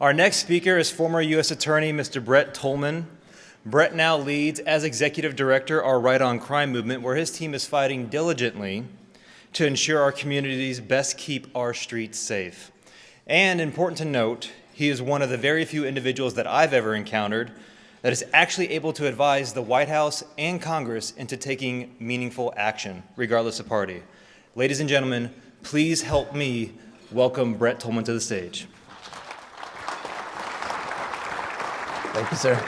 Our next speaker is former U.S. Attorney Mr. Brett Tolman. Brett now leads as Executive Director our Right on Crime movement, where his team is fighting diligently to ensure our communities best keep our streets safe. And important to note, he is one of the very few individuals that I've ever encountered that is actually able to advise the White House and Congress into taking meaningful action, regardless of party. Ladies and gentlemen, please help me welcome Brett Tolman to the stage. Thank you, sir.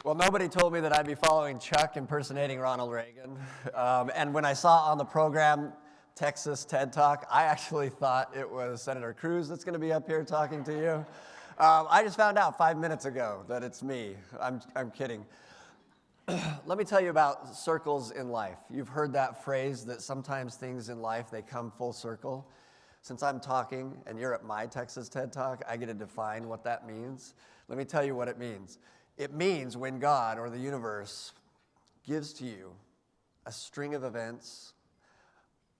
Well, nobody told me that I'd be following Chuck impersonating Ronald Reagan. And when I saw on the program Texas TED Talk, I actually thought it was Senator Cruz that's going to be up here talking to you. I just found out 5 minutes ago that it's me. I'm kidding. Let me tell you about circles in life. You've heard that phrase that sometimes things in life, they come full circle. Since I'm talking and you're at my Texas TED Talk, I get to define what that means. Let me tell you what it means. It means when God or the universe gives to you a string of events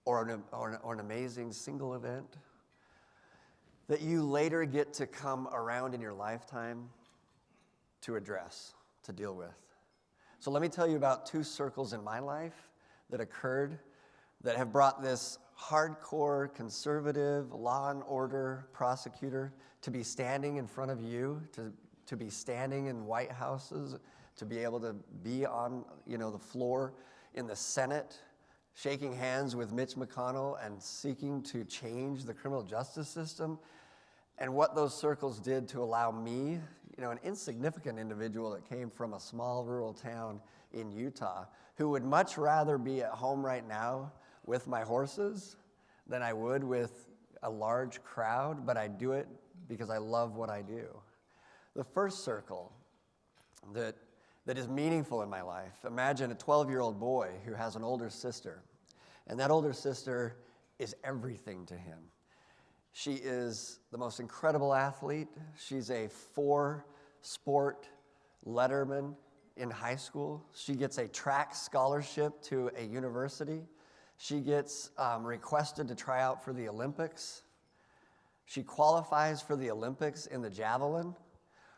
or an amazing single event that you later get to come around in your lifetime to address, to deal with. So let me tell you about two circles in my life that occurred that have brought this hardcore, conservative, law and order prosecutor to be standing in front of you, to be standing in White Houses, to be able to be on, the floor in the Senate, shaking hands with Mitch McConnell and seeking to change the criminal justice system, and what those circles did to allow me, an insignificant individual that came from a small rural town in Utah, who would much rather be at home right now with my horses than I would with a large crowd, but I do it because I love what I do. The first circle that is meaningful in my life, imagine a 12-year-old boy who has an older sister, and that older sister is everything to him. She is the most incredible athlete. She's a 4-sport letterman in high school. She gets a track scholarship to a university. She gets requested to try out for the Olympics. She qualifies for the Olympics in the javelin.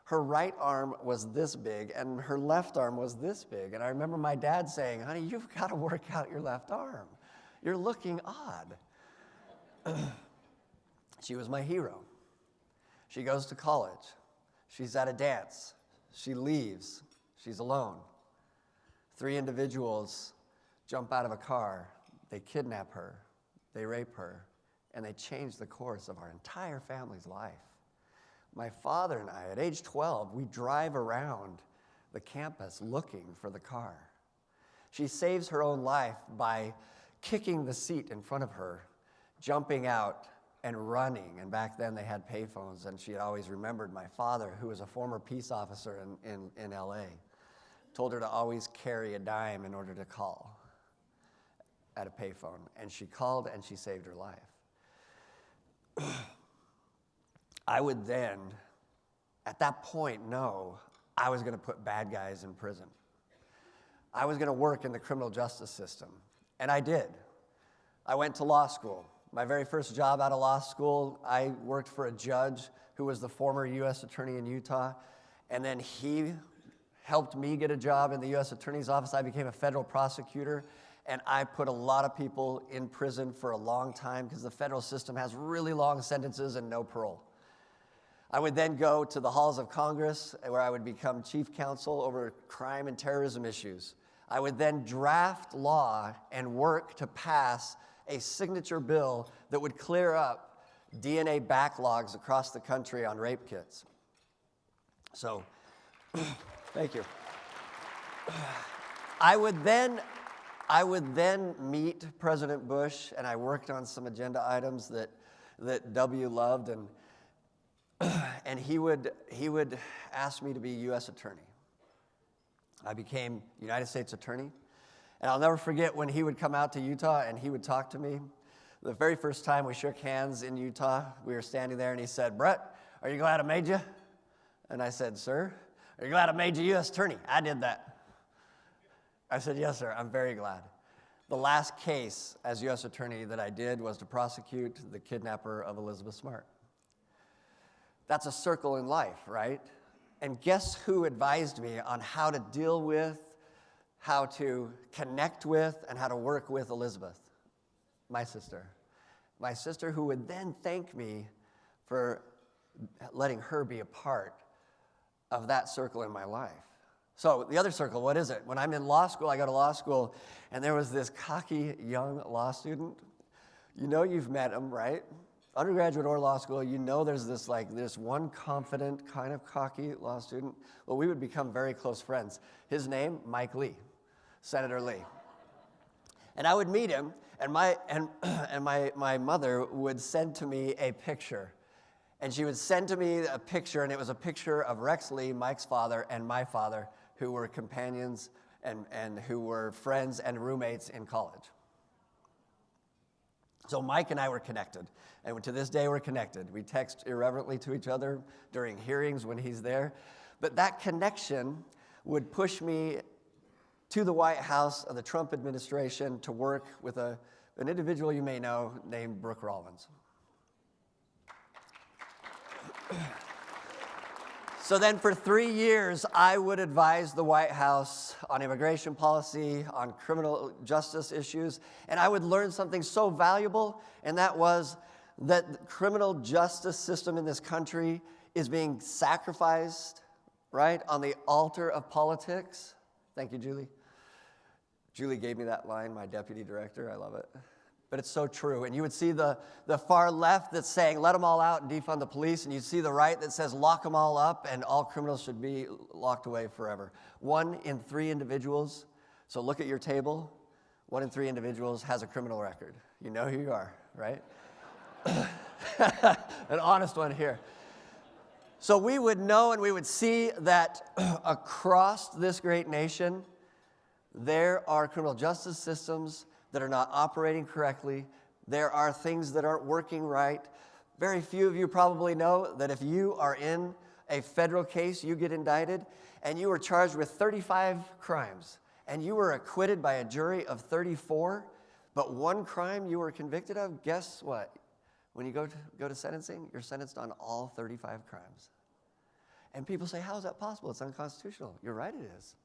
Her right arm was this big, and her left arm was this big. And I remember my dad saying, "Honey, you've got to work out your left arm. You're looking odd." She was my hero. She goes to college. She's at a dance. She leaves. She's alone. 3 individuals jump out of a car. They kidnap her. They rape her. And they change the course of our entire family's life. My father and I, at age 12, we drive around the campus looking for the car. She saves her own life by kicking the seat in front of her, jumping out, and running. And back then they had payphones, and she had always remembered my father, who was a former peace officer in LA, told her to always carry a dime in order to call at a payphone. And she called, and she saved her life. I would then, at that point, know I was going to put bad guys in prison. I was going to work in the criminal justice system, and I did. I went to law school. My very first job out of law school, I worked for a judge who was the former U.S. attorney in Utah, and then he helped me get a job in the U.S. attorney's office. I became a federal prosecutor, and I put a lot of people in prison for a long time because the federal system has really long sentences and no parole. I would then go to the halls of Congress, where I would become chief counsel over crime and terrorism issues. I would then draft law and work to pass a signature bill that would clear up DNA backlogs across the country on rape kits. So, thank you. I would then meet President Bush, and I worked on some agenda items that W loved, and he would ask me to be U.S. attorney. I became United States attorney. And I'll never forget when he would come out to Utah and he would talk to me. The very first time we shook hands in Utah, we were standing there and he said, "Brett, are you glad I made you?" And I said, "Sir, are you glad I made you U.S. attorney?" "I did that." I said, "Yes, sir, I'm very glad." The last case as U.S. Attorney that I did was to prosecute the kidnapper of Elizabeth Smart. That's a circle in life, right? And guess who advised me on how to deal with, how to connect with, and how to work with Elizabeth? My sister. My sister, who would then thank me for letting her be a part of that circle in my life. So the other circle, what is it? When I'm in law school, I go to law school, and there was this cocky young law student. You know you've met him, right? Undergraduate or law school, you know there's this one confident, kind of cocky law student. Well, we would become very close friends. His name, Mike Lee, Senator Lee. And I would meet him, and my mother would send to me a picture. And she would send to me a picture, and it was a picture of Rex Lee, Mike's father, and my father, who were companions and who were friends and roommates in college. So Mike and I were connected, and to this day we're connected. We text irreverently to each other during hearings when he's there. But that connection would push me to the White House of the Trump administration to work with an individual you may know named Brooke Rollins. So then for 3 years, I would advise the White House on immigration policy, on criminal justice issues, and I would learn something so valuable, and that was that the criminal justice system in this country is being sacrificed, right, on the altar of politics. Thank you, Julie. Julie gave me that line, my deputy director. I love it. But it's so true. And you would see the far left that's saying, let them all out and defund the police. And you'd see the right that says, lock them all up and all criminals should be locked away forever. 1 in 3 individuals, so look at your table, 1 in 3 individuals has a criminal record. You know who you are, right? An honest one here. So we would know and we would see that across this great nation, there are criminal justice systems that are not operating correctly. There are things that aren't working right. Very few of you probably know that if you are in a federal case, you get indicted, and you were charged with 35 crimes, and you were acquitted by a jury of 34, but 1 crime you were convicted of, guess what? When you go to sentencing, you're sentenced on all 35 crimes. And people say, how is that possible? It's unconstitutional. You're right, it is.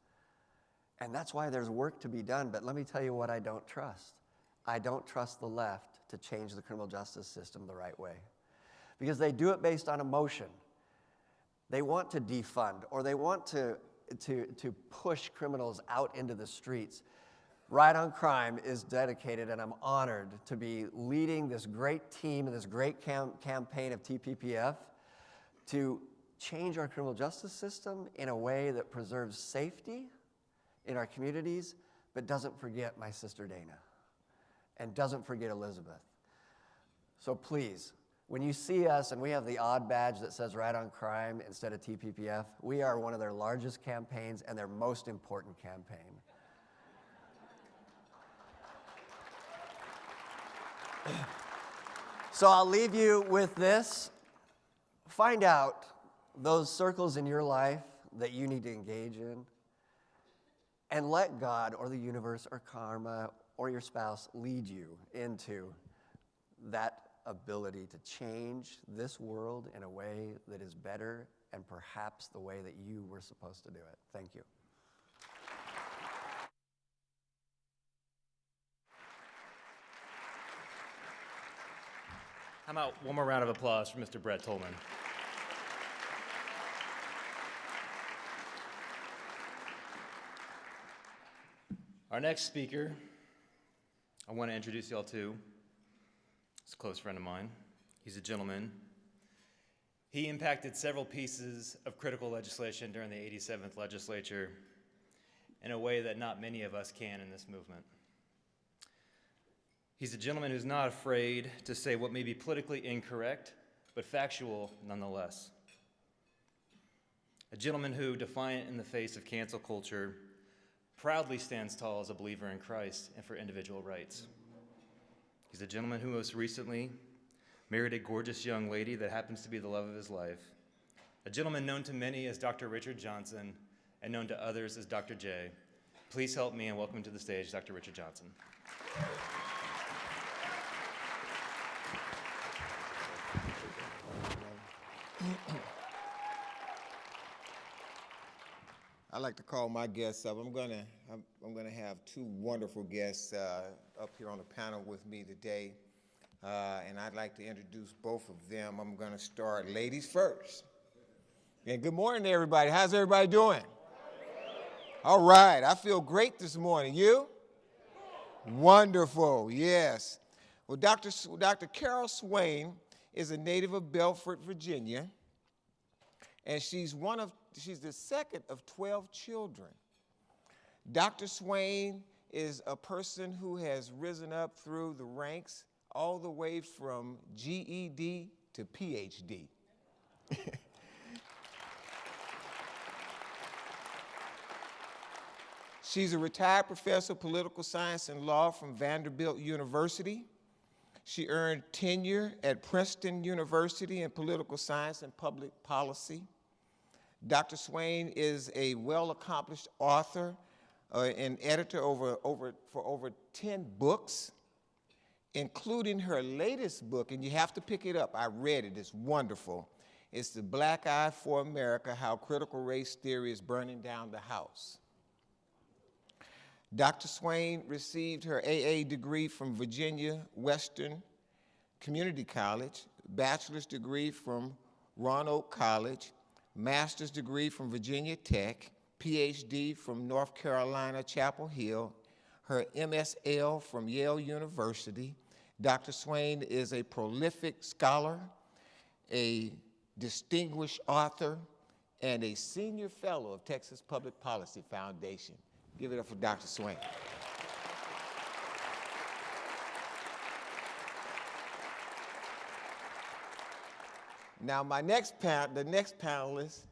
And that's why there's work to be done. But let me tell you what I don't trust. I don't trust the left to change the criminal justice system the right way. Because they do it based on emotion. They want to defund, or they want to push criminals out into the streets. Right on Crime is dedicated, and I'm honored to be leading this great team and this great campaign of TPPF to change our criminal justice system in a way that preserves safety in our communities, but doesn't forget my sister Dana, and doesn't forget Elizabeth. So please, when you see us and we have the odd badge that says Right on Crime instead of TPPF, we are one of their largest campaigns and their most important campaign. So I'll leave you with this. Find out those circles in your life that you need to engage in, and let God or the universe or karma or your spouse lead you into that ability to change this world in a way that is better and perhaps the way that you were supposed to do it. Thank you. How about one more round of applause for Mr. Brett Tolman? Our next speaker, I want to introduce you all to. He's a close friend of mine. He's a gentleman. He impacted several pieces of critical legislation during the 87th legislature in a way that not many of us can in this movement. He's a gentleman who's not afraid to say what may be politically incorrect, but factual nonetheless. A gentleman who, defiant in the face of cancel culture, proudly stands tall as a believer in Christ and for individual rights. He's a gentleman who most recently married a gorgeous young lady that happens to be the love of his life. A gentleman known to many as Dr. Richard Johnson and known to others as Dr. J, Please help me in welcoming to the stage Dr. Richard Johnson. I'd like to call my guests up. I'm gonna have two wonderful guests up here on the panel with me today, and I'd like to introduce both of them. I'm gonna start ladies first. And good morning, everybody. How's everybody doing? All right. I feel great this morning. You? Wonderful. Yes. Well, Dr. Carol Swain is a native of Belfort, Virginia, and she's the second of 12 children. Dr. Swain is a person who has risen up through the ranks all the way from GED to PhD. She's a retired professor of political science and law from Vanderbilt University. She earned tenure at Princeton University in political science and public policy. Dr. Swain is a well-accomplished author and editor for over 10 books, including her latest book, and you have to pick it up. I read it. It's wonderful. It's The Black Eye for America, How Critical Race Theory is Burning Down the House. Dr. Swain received her AA degree from Virginia Western Community College, bachelor's degree from Roanoke College, master's degree from Virginia Tech, PhD from North Carolina, Chapel Hill, her MSL from Yale University. Dr. Swain is a prolific scholar, a distinguished author, and a senior fellow of Texas Public Policy Foundation. Give it up for Dr. Swain. Now, the next panelist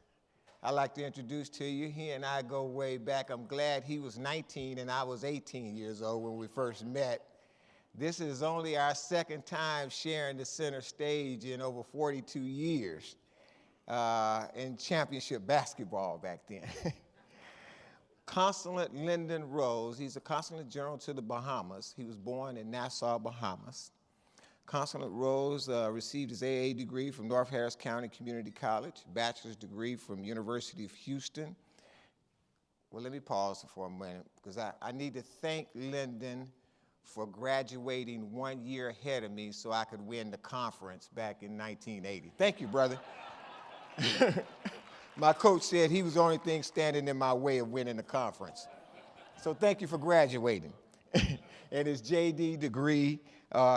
I'd like to introduce to you, he and I go way back. I'm glad he was 19 and I was 18 years old when we first met. This is only our second time sharing the center stage in over 42 years in championship basketball back then. Consulate Lynden Rose, he's a consulate general to the Bahamas. He was born in Nassau, Bahamas. Consulate Rose received his AA degree from North Harris County Community College, bachelor's degree from University of Houston. Well, let me pause for a minute because I need to thank Lynden for graduating 1 year ahead of me so I could win the conference back in 1980. Thank you, brother. My coach said he was the only thing standing in my way of winning the conference. So thank you for graduating. And his JD degree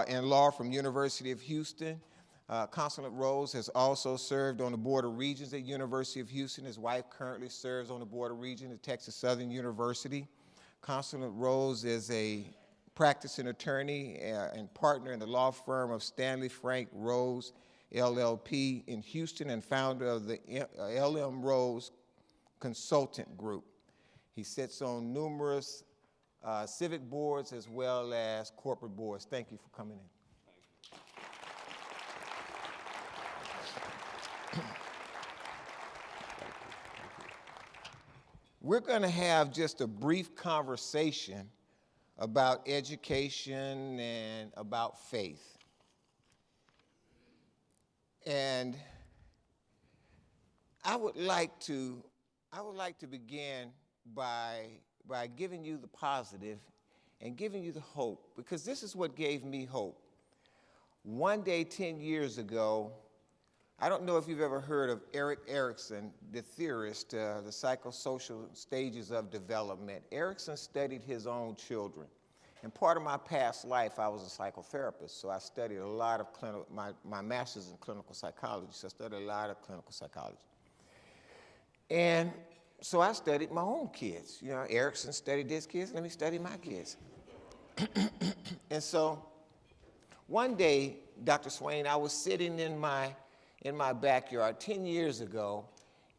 in law from University of Houston. Consulate Rose has also served on the Board of Regents at University of Houston. His wife currently serves on the Board of Regents at Texas Southern University. Consulate Rose is a practicing attorney and partner in the law firm of Stanley Frank Rose, LLP in Houston, and founder of the LM Rose Consultant Group. He sits on numerous civic boards as well as corporate boards. Thank you for coming in. We're going to have just a brief conversation about education and about faith. And I would like to begin by giving you the positive and giving you the hope, because this is what gave me hope. One day 10 years ago, I don't know if you've ever heard of Erik Erikson, the theorist, the psychosocial stages of development. Erikson studied his own children. And part of my past life, I was a psychotherapist, so I studied a lot of my master's in clinical psychology, so I studied a lot of clinical psychology. And so I studied my own kids. You know, Erikson studied his kids, let me study my kids. And so one day, Dr. Swain, I was sitting in my backyard 10 years ago,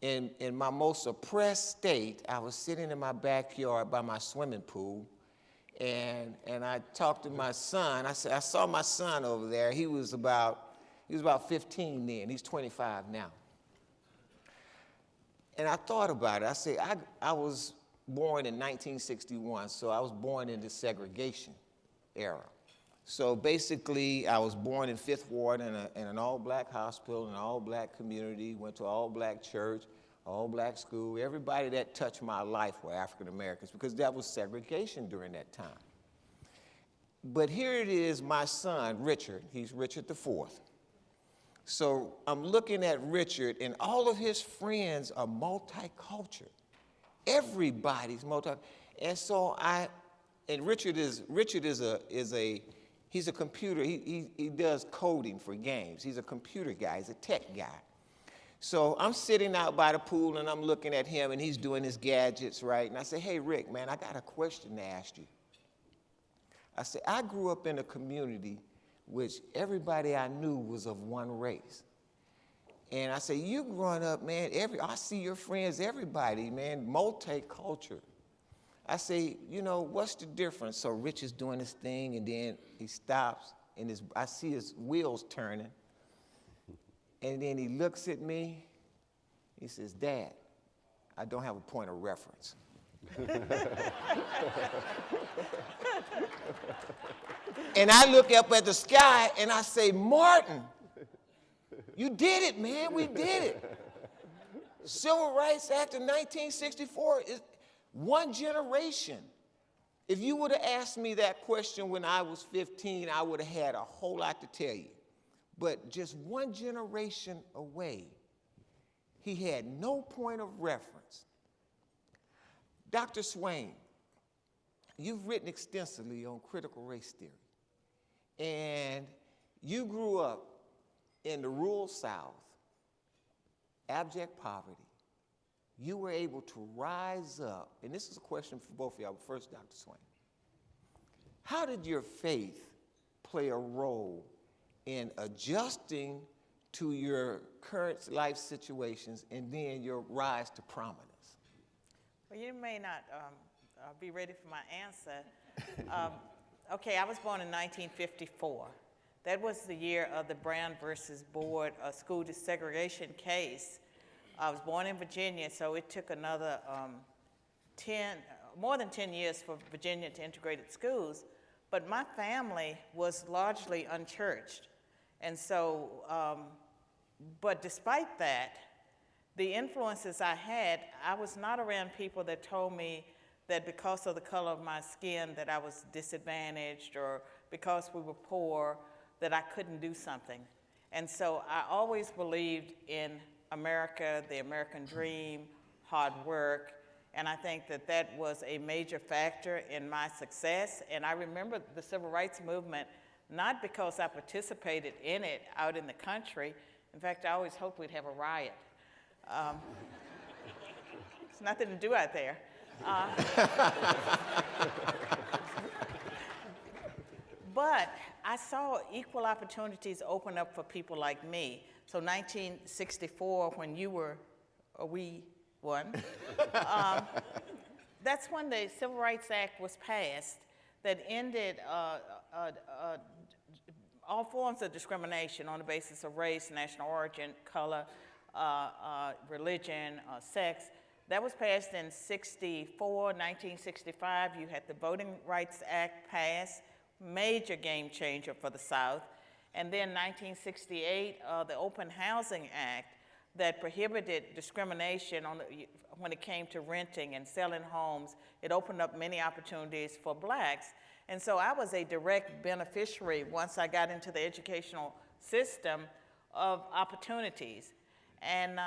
in my most oppressed state. I was sitting in my backyard by my swimming pool, and I talked to my son. I said, I saw my son over there. He was about 15 then. He's 25 now. And I thought about it. I said, I was born in 1961, so I was born in the segregation era. So basically, I was born in Fifth Ward in an all-black hospital, an all-black community, went to all-black church, all-black school. Everybody that touched my life were African Americans because that was segregation during that time. But here it is, my son, Richard. He's Richard the Fourth. So I'm looking at Richard, and all of his friends are multicultural. Everybody's multi, and so Richard is he's a computer. He does coding for games. He's a computer guy. He's a tech guy. So I'm sitting out by the pool and I'm looking at him and he's doing his gadgets, right? And I say, hey, Rick, man, I got a question to ask you. I said, I grew up in a community which everybody I knew was of one race. And I say, you growing up, man, I see your friends, everybody, man, multicultural. I say, you know, what's the difference? So Rich is doing his thing, and then he stops, and I see his wheels turning. And then he looks at me, he says, Dad, I don't have a point of reference. And I look up at the sky, and I say, Martin, you did it, man, we did it. Civil Rights Act of 1964 is one generation. If you would have asked me that question when I was 15, I would have had a whole lot to tell you. But just one generation away, he had no point of reference. Dr. Swain, you've written extensively on critical race theory. And you grew up in the rural South, abject poverty. You were able to rise up, and this is a question for both of y'all, but first, Dr. Swain. How did your faith play a role in adjusting to your current life situations and then your rise to prominence? Well, you may not be ready for my answer. Okay, I was born in 1954. That was the year of the Brown versus Board school desegregation case. I was born in Virginia, so it took another more than 10 years for Virginia to integrate its schools. But my family was largely unchurched. And so, but despite that, the influences I had, I was not around people that told me that because of the color of my skin that I was disadvantaged, or because we were poor, that I couldn't do something. And so I always believed in America, the American dream, hard work, and I think that that was a major factor in my success. And I remember the civil rights movement, not because I participated in it out in the country. In fact, I always hoped we'd have a riot. There's nothing to do out there. But I saw equal opportunities open up for people like me. So 1964, when you were a wee one, that's when the Civil Rights Act was passed that ended all forms of discrimination on the basis of race, national origin, color, religion, sex. That was passed in 1965. You had the Voting Rights Act passed, major game changer for the South. And then 1968, the Open Housing Act that prohibited discrimination when it came to renting and selling homes. It opened up many opportunities for blacks. And so I was a direct beneficiary once I got into the educational system of opportunities. And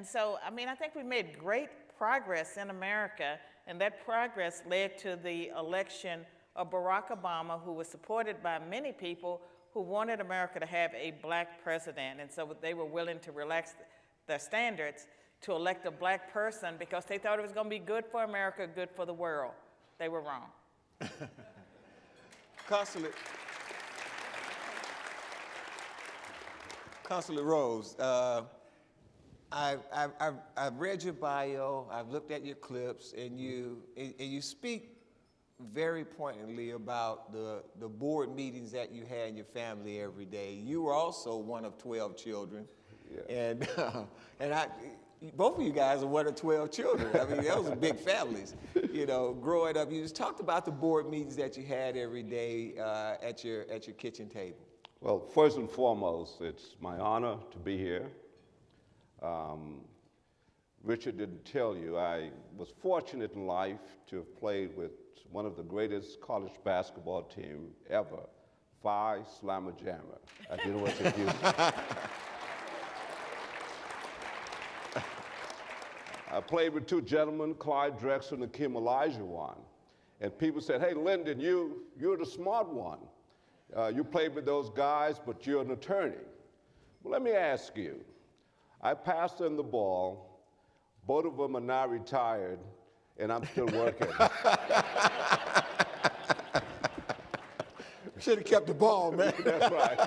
so, I mean, I think we made great progress in America, and that progress led to the election of Barack Obama, who was supported by many people who wanted America to have a black president. And so they were willing to relax their standards to elect a black person because they thought it was going to be good for America, good for the world. They were wrong. Consulate Rose, I've read your bio, I've looked at your clips, and you speak very pointedly about the board meetings that you had in your family every day. You were also one of 12 children, yeah. And both of you guys are one of 12 children. I mean, those are big families. You know, growing up, you just talked about the board meetings that you had every day at your kitchen table. Well, first and foremost, it's my honor to be here. Richard didn't tell you, I was fortunate in life to have played with one of the greatest college basketball team ever, Phi Slamma Jamma at the University of Houston. I played with two gentlemen, Clyde Drexler and Akeem Olajuwon. And people said, hey, Lynden, you're the smart one. You played with those guys, but you're an attorney. Well, let me ask you, I passed them the ball. Both of them are now retired, and I'm still working. Should have kept the ball, man. That's right.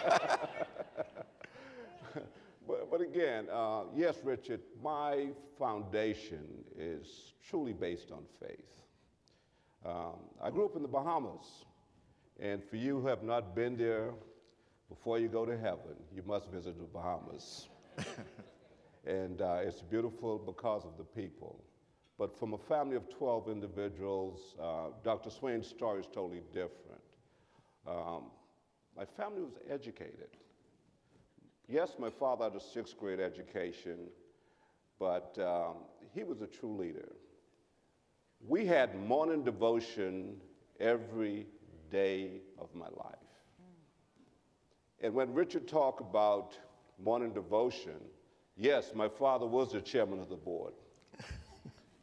But again, yes, Richard, my foundation is truly based on faith. I grew up in the Bahamas, and for you who have not been there, before you go to heaven, you must visit the Bahamas. And it's beautiful because of the people. But from a family of 12 individuals, Dr. Swain's story is totally different. My family was educated. Yes, my father had a 6th grade education, but he was a true leader. We had morning devotion every day of my life. And when Richard talked about morning devotion, yes, my father was the chairman of the board.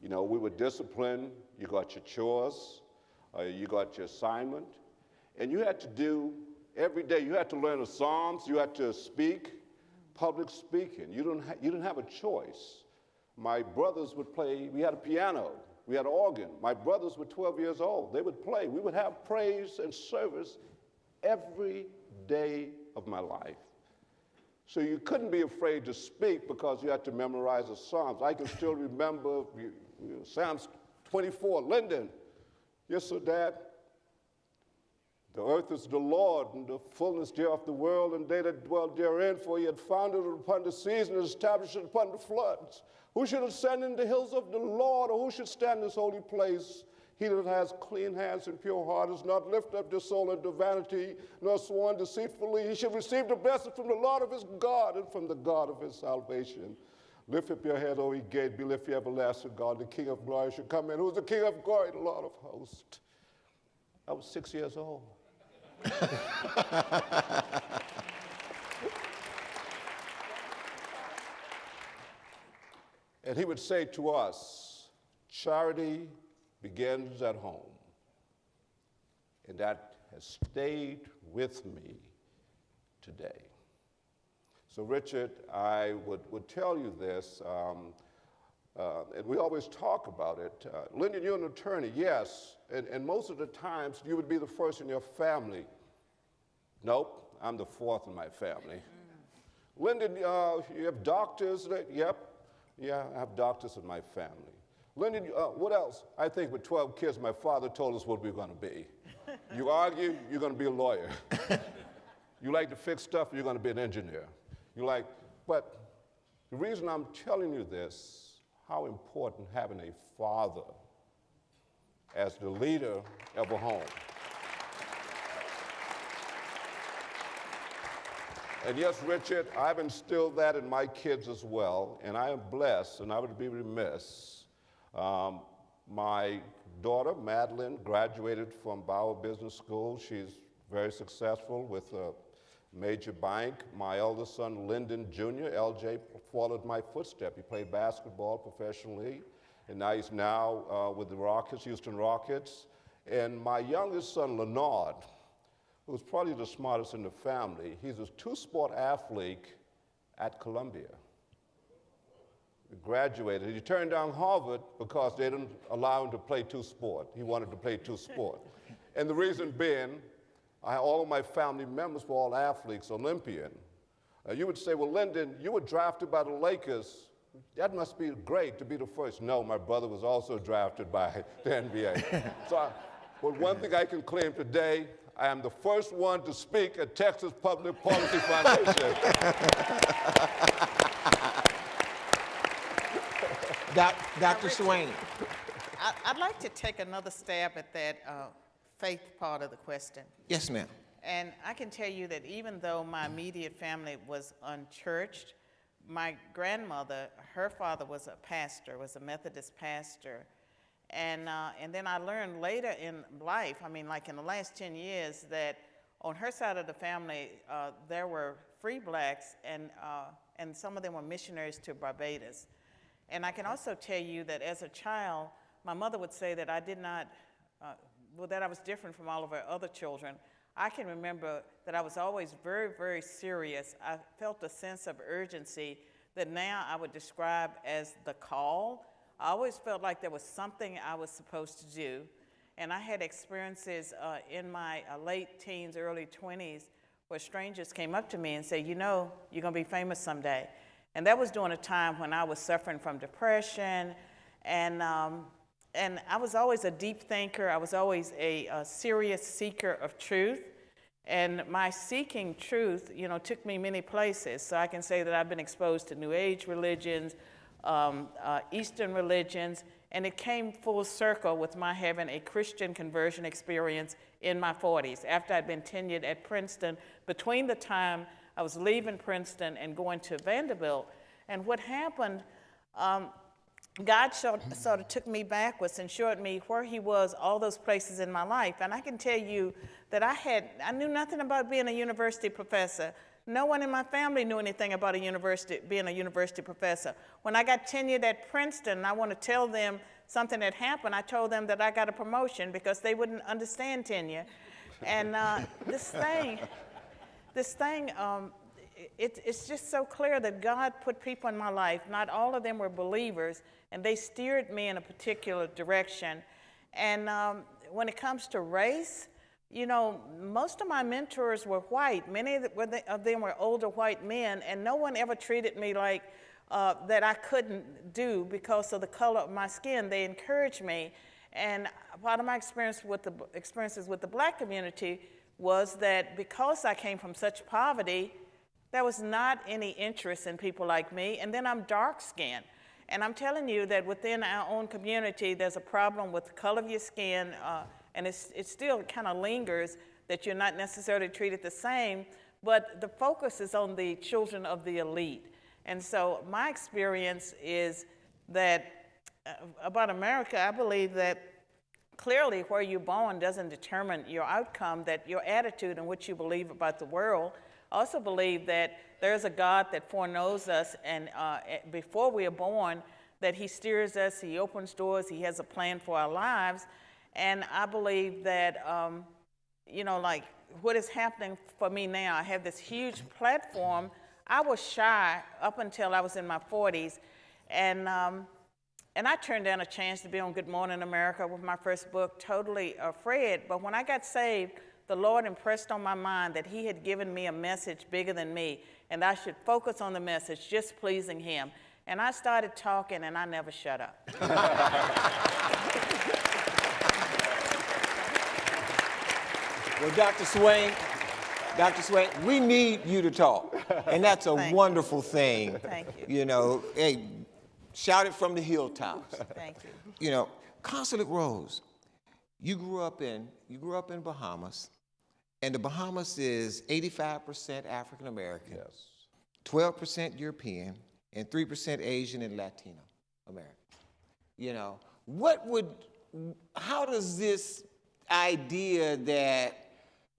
You know, we were disciplined. You got your chores, you got your assignment, and you had to do every day. You had to learn the Psalms. You had to speak, public speaking. You didn't have a choice. My brothers would play. We had a piano. We had an organ. My brothers were 12 years old. They would play. We would have praise and service every day of my life. So you couldn't be afraid to speak because you had to memorize the Psalms. I can still remember Psalms 24, Lynden. Yes, sir, Dad. The earth is the Lord, and the fullness thereof the world, and they that dwell therein, for he had founded it upon the seas and established it upon the floods. Who should ascend in the hills of the Lord, or who should stand in this holy place? He that has clean hands and pure heart has not lifted up his soul into vanity, nor sworn deceitfully. He should receive the blessing from the Lord of his God and from the God of his salvation. Lift up your head, O ye gate, be lifted, everlasting God. The King of glory should come in. Who is the King of glory? The Lord of hosts. I was 6 years old. And he would say to us, charity begins at home. And that has stayed with me today. So Richard, I would tell you this, and we always talk about it. Lynden, you're an attorney, yes, and most of the times you would be the first in your family. Nope, I'm the 4th in my family. Lynden, you have doctors, yep, yeah, I have doctors in my family. Lynden, what else? I think with 12 kids, my father told us what we were going to be. You argue, you're going to be a lawyer. You like to fix stuff, you're going to be an engineer. But the reason I'm telling you this, how important having a father as the leader of a home. And yes, Richard, I've instilled that in my kids as well, and I am blessed, and I would be remiss. My daughter, Madeline, graduated from Bauer Business School. She's very successful with a major bank. My eldest son, Lynden Jr., LJ, followed my footsteps. He played basketball professionally, and now he's with the Rockets, Houston Rockets. And my youngest son, Leonard, who's probably the smartest in the family, he's a 2-sport athlete at Columbia. He graduated. He turned down Harvard because they didn't allow him to play 2-sport. He wanted to play 2-sport. And the reason being, all of my family members were all athletes, Olympian. You would say, well, Lynden, you were drafted by the Lakers. That must be great to be the first. No, my brother was also drafted by the NBA. But one thing I can claim today, I am the first one to speak at Texas Public Policy Foundation. Dr. Swain. I'd like to take another stab at that faith part of the question. Yes, ma'am. And I can tell you that even though my immediate family was unchurched, my grandmother, her father was a pastor, was a Methodist pastor. And then I learned later in life, I mean, like in the last 10 years, that on her side of the family, there were free blacks, and some of them were missionaries to Barbados. And I can also tell you that as a child, my mother would say that I did not, that I was different from all of her other children. I can remember that I was always very, very serious. I felt a sense of urgency that now I would describe as the call. I always felt like there was something I was supposed to do. And I had experiences in my late teens, early 20s, where strangers came up to me and said, you know, you're going to be famous someday. And that was during a time when I was suffering from depression, and I was always a deep thinker. I was always a serious seeker of truth. And my seeking truth, you know, took me many places. So I can say that I've been exposed to New Age religions, Eastern religions, and it came full circle with my having a Christian conversion experience in my 40s, after I'd been tenured at Princeton, between the time I was leaving Princeton and going to Vanderbilt. And what happened, God sort of took me backwards and showed me where he was all those places in my life. And I can tell you that I knew nothing about being a university professor. No one in my family knew anything about being a university professor. When I got tenured at Princeton, and I want to tell them something that happened, I told them that I got a promotion because they wouldn't understand tenure. And this thing, it's just so clear that God put people in my life. Not all of them were believers, and they steered me in a particular direction. And when it comes to race, you know, most of my mentors were white. Many of them were older white men, and no one ever treated me like that I couldn't do because of the color of my skin. They encouraged me. And part of my experiences with the black community was that because I came from such poverty, there was not any interest in people like me. And then I'm dark-skinned. And I'm telling you that within our own community, there's a problem with the color of your skin, and it still kind of lingers that you're not necessarily treated the same, but the focus is on the children of the elite. And so my experience is that about America, I believe that clearly where you're born doesn't determine your outcome, that your attitude and what you believe about the world. I also believe that there's a God that foreknows us, and before we are born, that he steers us, he opens doors, he has a plan for our lives. And I believe that, you know, like what is happening for me now, I have this huge platform. I was shy up until I was in my 40s, and I turned down a chance to be on Good Morning America with my first book, totally afraid. But when I got saved, the Lord impressed on my mind that he had given me a message bigger than me, and I should focus on the message, just pleasing him. And I started talking, and I never shut up. Well, Dr. Swain, we need you to talk, and that's a wonderful thing. Thank you. You know, hey, shout it from the hilltops. Thank you. You know, Consulate Rose, you grew up in Bahamas, and the Bahamas is 85% African American, Yes. 12% European, and 3% Asian and Latino American. You know, how does this idea that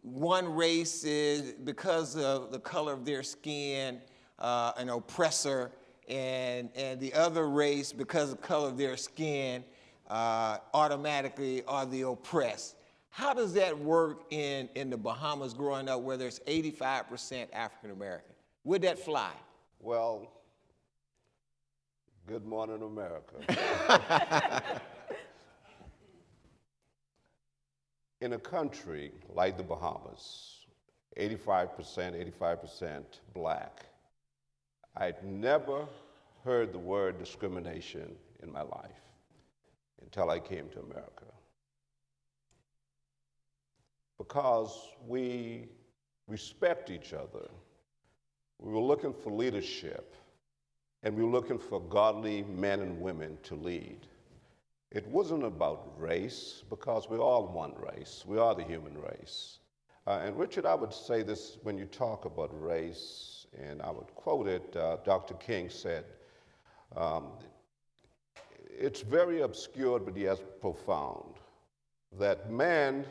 one race is, because of the color of their skin, an oppressor, and the other race, because of the color of their skin, automatically are the oppressed? How does that work in the Bahamas growing up where there's 85% African American? Would that fly? Well, good morning, America. In a country like the Bahamas, 85% black, I'd never heard the word discrimination in my life until I came to America. Because we respect each other. We were looking for leadership. and we were looking for godly men and women to lead. It wasn't about race, because we're all one race. We are the human race. And Richard, I would say this when you talk about race, and I would quote it, Dr. King said, it's very obscured, but yet profound, that men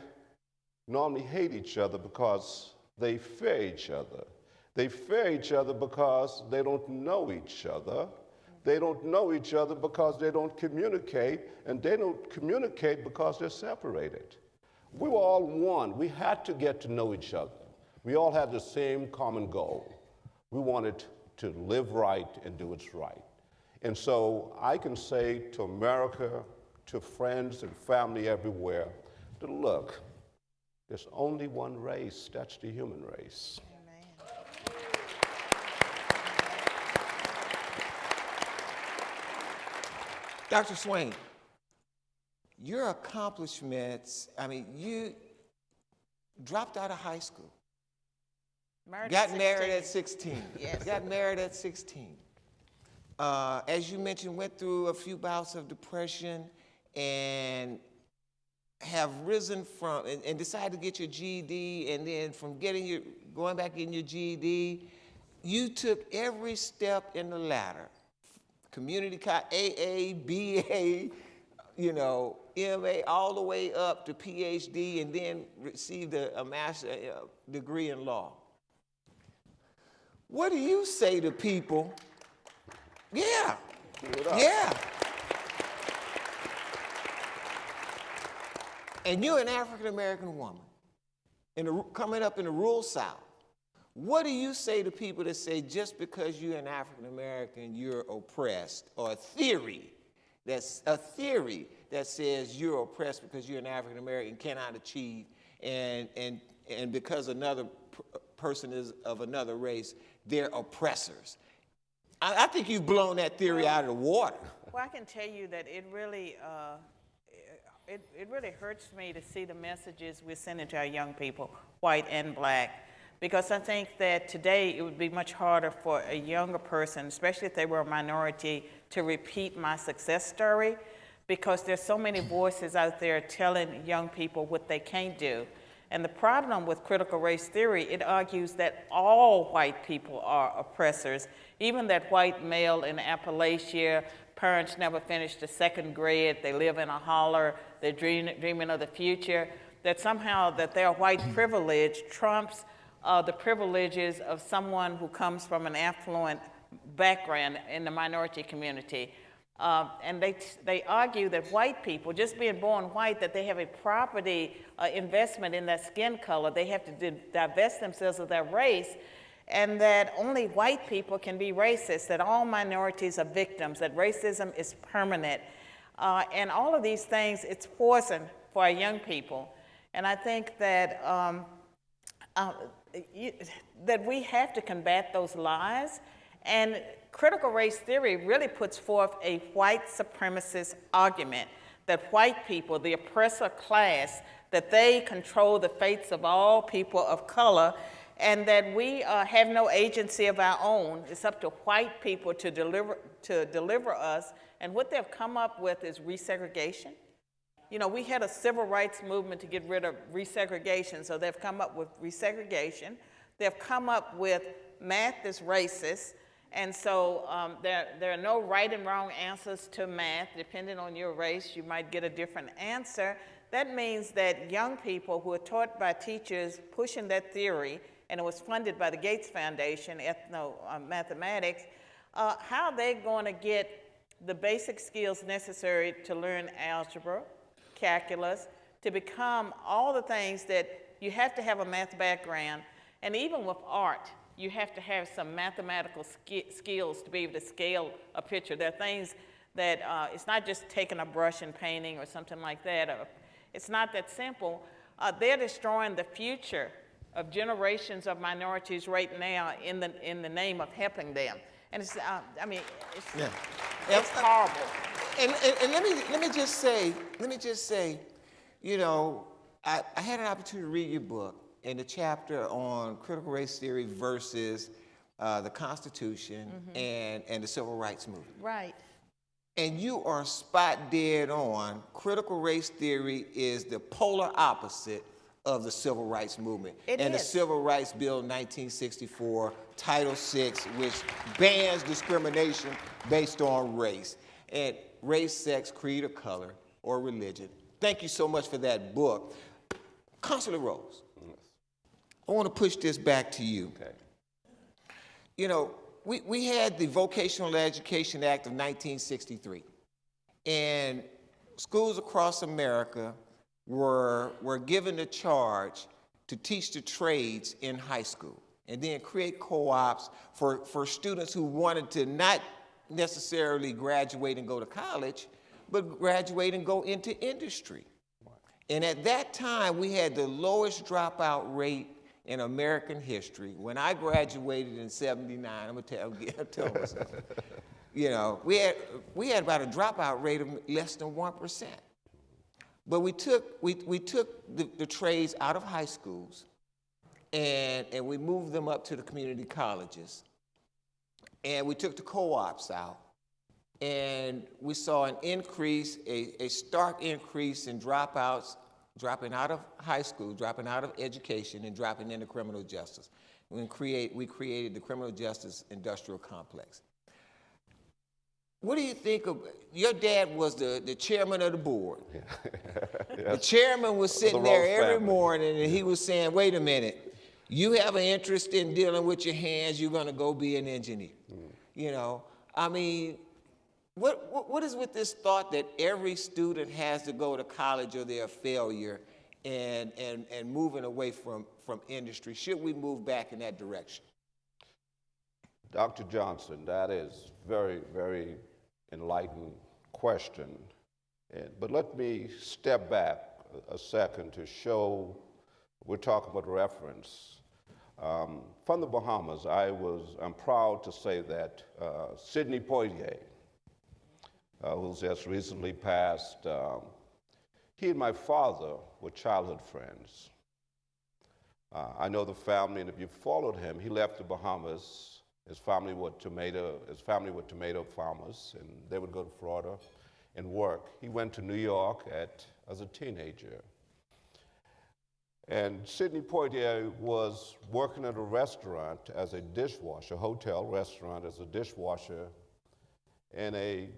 normally hate each other because they fear each other. They fear each other because they don't know each other. They don't know each other because they don't communicate, and they don't communicate because they're separated. We were all one. We had to get to know each other. We all had the same common goal. We wanted to live right and do what's right. And so I can say to America, to friends and family everywhere, that look, there's only one race. That's the human race. Dr. Swain, your accomplishments, I mean, you dropped out of high school. Got married at 16. Yes. Got married at 16. As you mentioned, went through a few bouts of depression and have risen from, and decided to get your GED, and then from going back in your GED, you took every step in the ladder. Community college, AA, BA, you know, MA, all the way up to PhD, and then received a master's degree in law. What do you say to people? Yeah, yeah. And you're an African-American woman coming up in the rural South. What do you say to people that say just because you're an African-American, you're oppressed, or a theory that says you're oppressed because you're an African-American, cannot achieve, and because another person is of another race, they're oppressors? I think you've blown that theory out of the water. Well, I can tell you that it really hurts me to see the messages we're sending to our young people, white and black, because I think that today it would be much harder for a younger person, especially if they were a minority, to repeat my success story, because there's so many voices out there telling young people what they can't do. And the problem with critical race theory, it argues that all white people are oppressors, even that white male in Appalachia, parents never finished the second grade, they live in a holler, they're dreaming of the future, that somehow that their white privilege trumps the privileges of someone who comes from an affluent background in the minority community. And they argue that white people, just being born white, that they have a property investment in their skin color. They have to divest themselves of their race, and that only white people can be racist, that all minorities are victims, that racism is permanent. And all of these things, it's poison for our young people. And I think that, that we have to combat those lies. And critical race theory really puts forth a white supremacist argument that white people, the oppressor class, that they control the fates of all people of color, and that we have no agency of our own. It's up to white people to deliver us. And what they've come up with is resegregation. You know, we had a civil rights movement to get rid of resegregation, so they've come up with resegregation. They've come up with math is racist. And so there are no right and wrong answers to math. Depending on your race, you might get a different answer. That means that young people who are taught by teachers pushing that theory, and it was funded by the Gates Foundation, mathematics, how are they going to get the basic skills necessary to learn algebra, calculus, to become all the things that you have to have a math background, and even with art, you have to have some mathematical skills to be able to scale a picture. There are things that, it's not just taking a brush and painting or something like that. It's not that simple. They're destroying the future of generations of minorities right now in the name of helping them. And it's, I mean, it's horrible. And let me just say, you know, I had an opportunity to read your book, in the chapter on critical race theory versus the Constitution, and the Civil Rights Movement. Right. And you are spot dead on. Critical race theory is the polar opposite of the Civil Rights Movement. It and is. The Civil Rights Bill 1964, Title VI, which bans discrimination based on race. And race, sex, creed, or color, or religion. Thank you so much for that book. Consulate Rose, I want to push this back to you. Okay. You know, we had the Vocational Education Act of 1963, and schools across America were given the charge to teach the trades in high school and then create co-ops for students who wanted to not necessarily graduate and go to college, but graduate and go into industry. And at that time, we had the lowest dropout rate in American history. When I graduated in '79, I'm gonna tell myself, you know, we had about a dropout rate of less than 1%. But we took the trades out of high schools, and we moved them up to the community colleges, and we took the co-ops out, and we saw an increase, a stark increase in dropouts, dropping out of high school, dropping out of education, and dropping into criminal justice. We created the criminal justice industrial complex. What do you think of, your dad was the chairman of the board. The chairman was sitting there every morning and he was saying, wait a minute, you have an interest in dealing with your hands, you're gonna go be an engineer. You know, I mean, what is with this thought that every student has to go to college or they're a failure and moving away from industry? Should we move back in that direction? Dr. Johnson, that is very, very enlightened question. But let me step back a second to show we're talking about reference. From the Bahamas, I'm proud to say that Sidney Poitier, who's just recently passed, he and my father were childhood friends. I know the family, and if you followed him, he left the Bahamas. His family were tomato farmers, and they would go to Florida and work. He went to New York as a teenager. And Sidney Poitier was working at a restaurant as a dishwasher, hotel restaurant as a dishwasher, and a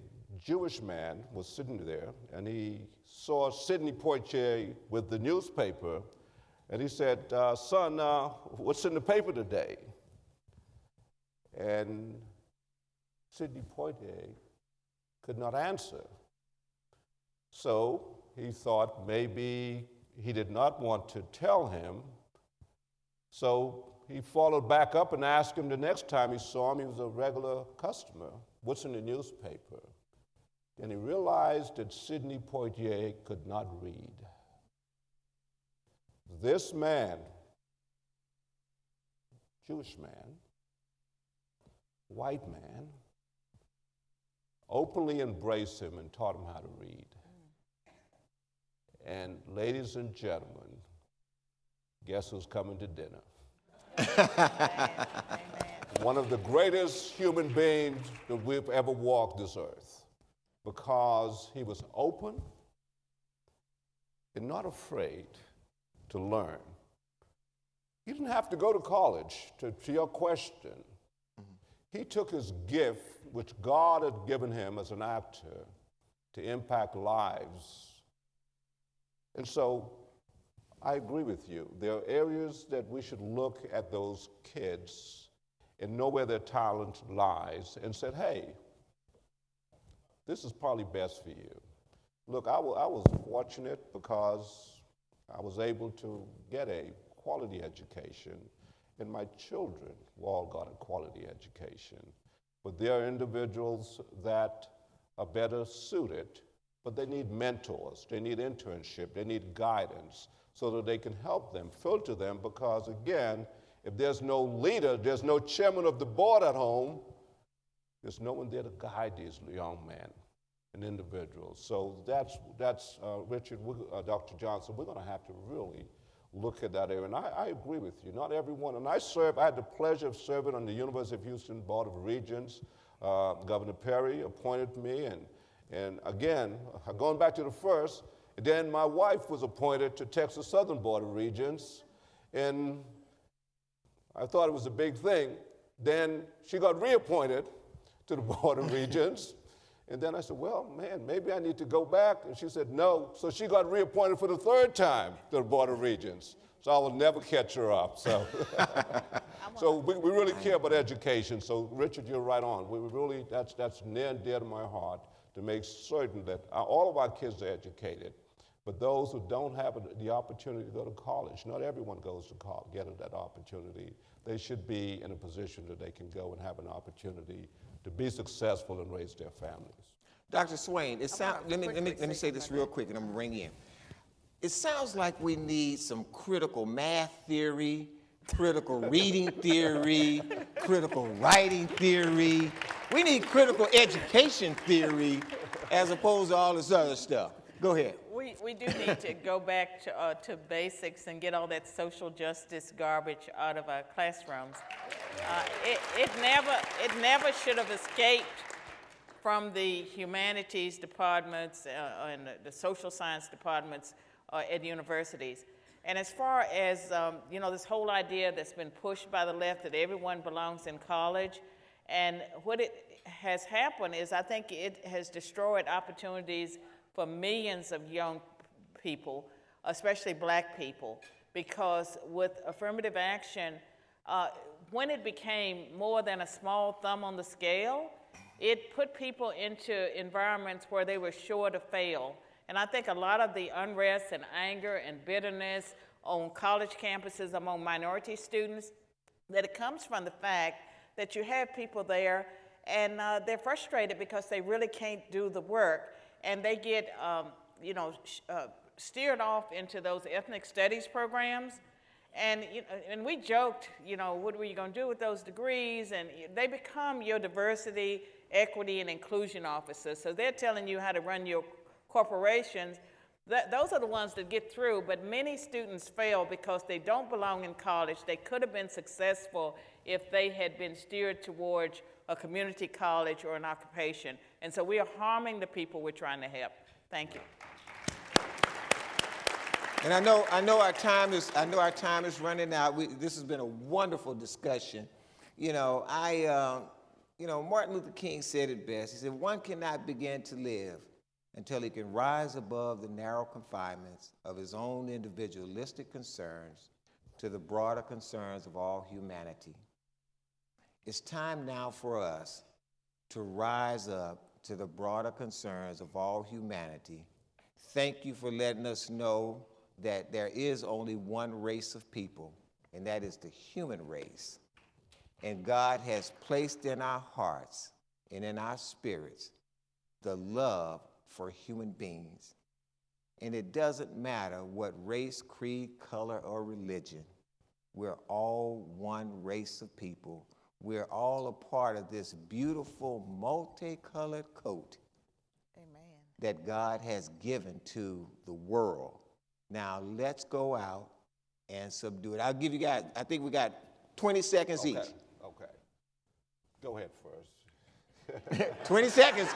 Jewish man was sitting there, and he saw Sidney Poitier with the newspaper, and he said, son, what's in the paper today? And Sidney Poitier could not answer. So he thought maybe he did not want to tell him. So he followed back up and asked him the next time he saw him. He was a regular customer. What's in the newspaper? And he realized that Sidney Poitier could not read. This man, Jewish man, white man, openly embraced him and taught him how to read. And ladies and gentlemen, guess who's coming to dinner? One of the greatest human beings that we've ever walked this earth, because he was open and not afraid to learn. He didn't have to go to college to your question. He took his gift, which God had given him as an actor, to impact lives. And so I agree with you. There are areas that we should look at those kids and know where their talent lies and said, hey, this is probably best for you. Look, I was fortunate because I was able to get a quality education, and my children all got a quality education. But there are individuals that are better suited, but they need mentors, they need internship, they need guidance so that they can help them, filter them, because again, if there's no leader, there's no chairman of the board at home, there's no one there to guide these young men and individuals. So that's Richard, Dr. Johnson, we're gonna have to really look at that area. And I agree with you, not everyone. And I had the pleasure of serving on the University of Houston Board of Regents. Governor Perry appointed me, and again, going back to the first, then my wife was appointed to Texas Southern Board of Regents, and I thought it was a big thing. Then she got reappointed to the Board of Regents, and then I said, well, man, maybe I need to go back, and she said no, so she got reappointed for the third time to the Board of Regents. So I will never catch her up. So, so we really care about education. So Richard, you're right on. We really, that's near and dear to my heart to make certain that all of our kids are educated. But those who don't have the opportunity to go to college, not everyone goes to college, getting that opportunity. They should be in a position that they can go and have an opportunity to be successful and raise their families. Dr. Swain, let me say this real quick and I'm gonna ring in. It sounds like we need some critical math theory, critical reading theory, critical writing theory. We need critical education theory as opposed to all this other stuff. Go ahead. We do need to go back to basics and get all that social justice garbage out of our classrooms. It never should have escaped from the humanities departments and the social science departments at universities. And as far as, this whole idea that's been pushed by the left that everyone belongs in college, and what it has happened is I think it has destroyed opportunities for millions of young people, especially black people, because with affirmative action, when it became more than a small thumb on the scale, it put people into environments where they were sure to fail. And I think a lot of the unrest and anger and bitterness on college campuses among minority students, that it comes from the fact that you have people there and they're frustrated because they really can't do the work. And they get, steered off into those ethnic studies programs. And we joked, what were you going to do with those degrees? And they become your diversity, equity, and inclusion officers. So they're telling you how to run your corporations. Those are the ones that get through, but many students fail because they don't belong in college. They could have been successful if they had been steered towards a community college or an occupation. And so we are harming the people we're trying to help. Thank you. And I know our time is running out. This has been a wonderful discussion. Martin Luther King said it best. He said, one cannot begin to live until he can rise above the narrow confinements of his own individualistic concerns to the broader concerns of all humanity. It's time now for us to rise up to the broader concerns of all humanity. Thank you for letting us know that there is only one race of people, and that is the human race. And God has placed in our hearts and in our spirits the love for human beings. And it doesn't matter what race, creed, color, or religion. We're all one race of people. We're all a part of this beautiful multicolored coat that God has given to the world. Now let's go out and subdue it. I'll give you guys, I think we got 20 seconds each. Okay. Go ahead first. 20 seconds,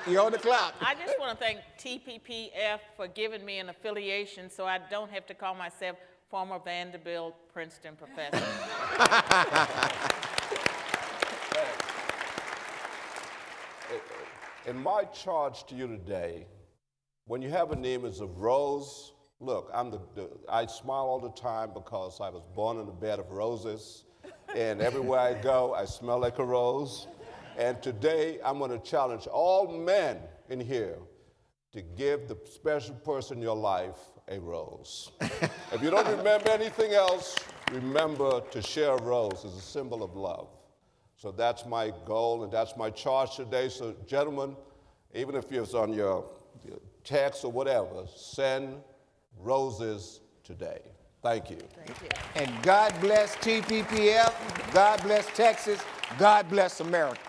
you're on the clock. I just want to thank TPPF for giving me an affiliation so I don't have to call myself former Vanderbilt Princeton professor. And my charge to you today, when you have an image of rose, look, I smile all the time because I was born in a bed of roses, and everywhere I go, I smell like a rose. And today, I'm going to challenge all men in here to give the special person in your life a rose. If you don't remember anything else, remember to share a rose as a symbol of love. So that's my goal, and that's my charge today. So, gentlemen, even if it's on your text or whatever, send roses today. Thank you. Thank you. And God bless TPPF, God bless Texas, God bless America.